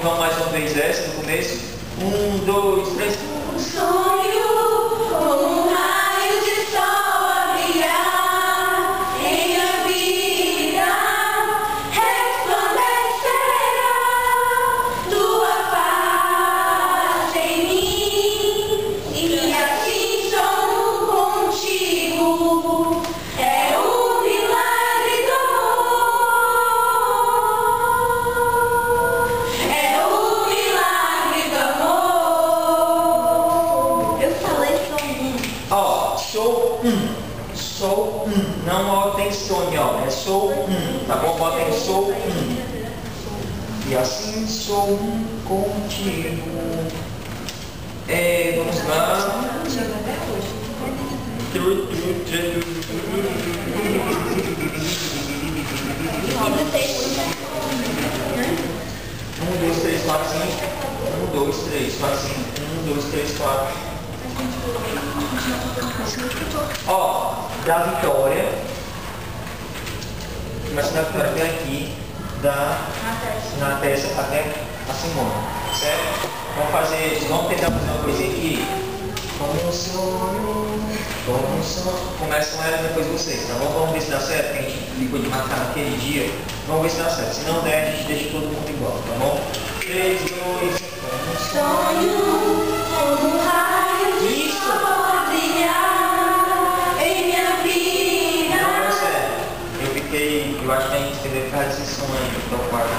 Vamos mais uma vez essa no começo. 1, 2, 3. Um sonho como um raio de sol a brilhar em minha vida, resplandecerá tua paz em mim, e assim sonho contigo. É um milagre do amor, é um milagre do amor. Eu falei Ó, sou sou não botem sonho, ó, é sou tá bom? Botem sou e assim sou contigo. Vamos lá. Um, dois, três, quatro, cinco. 1, 2, 3, 4, 5. 1, 2, 3, 4. Ó, da Vitória. Começa da Vitória até aqui, na testa até a Simone, certo? Vamos tentar fazer uma coisinha aqui. Como um sonho. Começam ela depois vocês, tá bom? Vamos ver se dá certo, que a gente ficou de marcar naquele dia. Vamos ver se dá certo. Se não der, a gente deixa todo mundo igual, tá bom? 3, 2, 1. sonho como um raio de sol a brilhar em minha vida. Não, é sério. Eu acho que a gente entendeu por causa desse som aí, então quarto.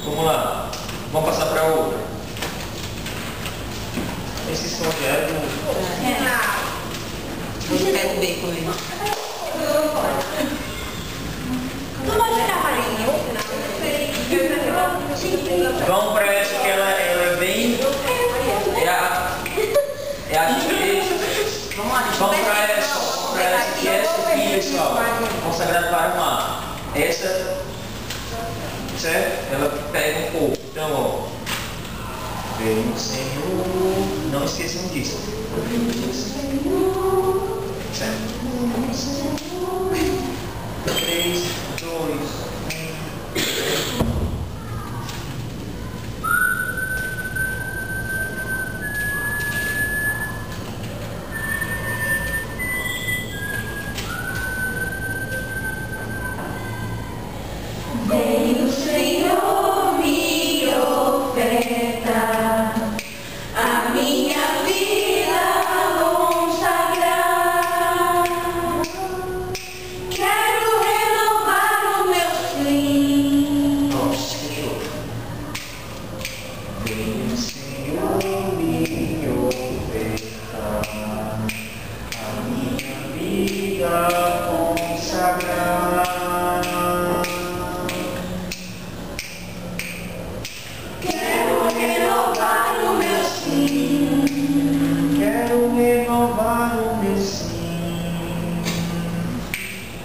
Vamos lá. Vamos passar para outra. Esse som já é do... Você pega o bacon aí. Não pode ficar marinho. Vamos para essa que ela é bem... É a gente. Vamos para essa aqui, pessoal. Consagrado para o mar. Essa, certo? Ela pega um pouco. Então, ó. Vem o Senhor. Não esqueçam disso. Vem o Senhor. Certo? 3, 2, 1. Vem o Senhor me oferta a minha vida consagrar. Quero renovar o meu sim. Nossa, fechou. Vem o Senhor me ofertar a minha vida consagrar. Quero renovar o meu sim. Quero renovar o meu sim.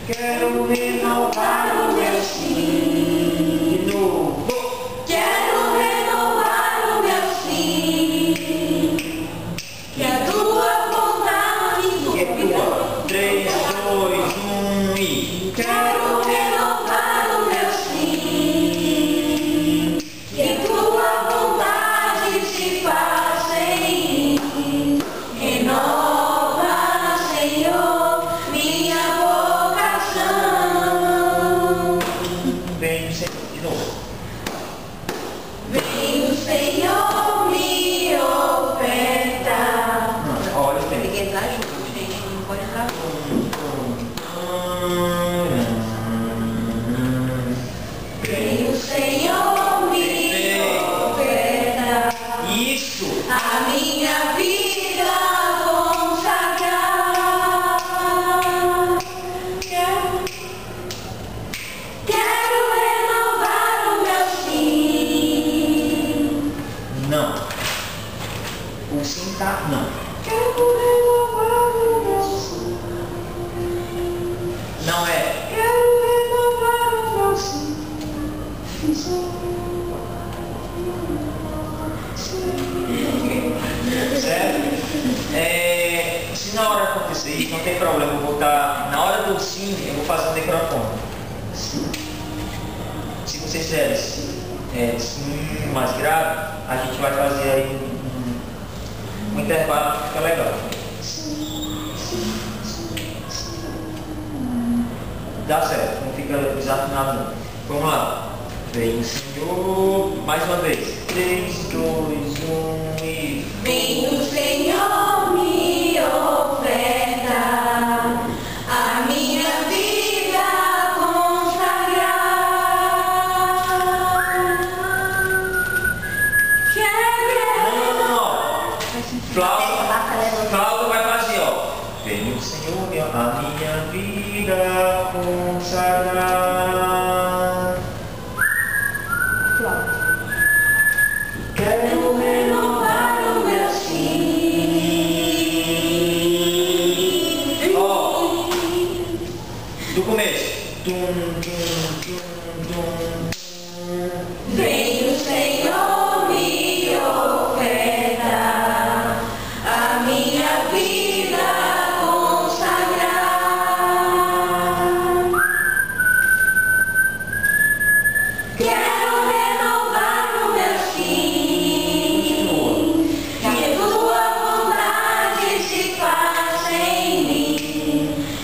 Quero renovar o meu sim. De novo. Quero renovar o meu sim. Que a tua vontade Que é tua. 3, 2, 1 e... Quero renovar o meu sim. Que tua vontade se faça em mim. Renova, Senhor, minha vocação. Vem o Senhor. De novo. Vem o Senhor me ofertar. Olha, tem. Tem que entrar junto, gente. Não pode entrar junto. Vem o Senhor me ofertar Isso. a minha vida consagrar. Quero renovar o meu sim. Não. O sim tá não. Quero renovar o meu sim. Não é. Quero renovar o meu sim. Certo? Se na hora acontecer isso, não tem problema. Eu vou botar. Na hora do sim, eu vou fazer o microfone. Se vocês derem mais grave, a gente vai fazer aí um intervalo que fica legal. Dá certo, não fica desafinado não. Vamos lá. Vem o Senhor, mais uma vez. 3, 2, 1 e... Vem o Senhor me oferta a minha vida consagrar. Não. Flauta vai fazer, ó. Vem o Senhor a minha vida consagrar. Quero renovar o meu sim. Ó, do começo. Vem o Senhor me oferta a minha vida consagrar. Quero renovar o meu sim. Que tua vontade se faça em mim.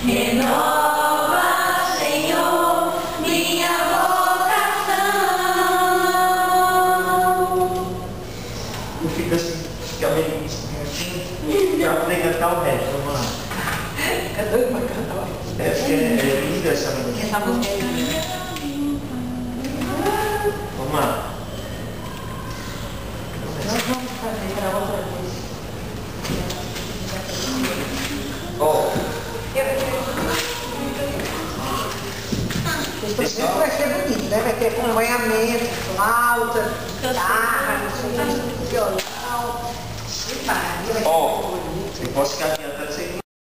Renova, Senhor, minha vocação. Não fica assim, fica meio para poder cantar o resto. Vamos lá. É doido pra cantar. É porque é linda essa música. Essa música é linda. Vamos lá. Nós vamos fazer para outra vez. Ó, Isso vai ser bonito, né? Vai ter acompanhamento, flauta, guitarra, violão. ó, eu posso cantar.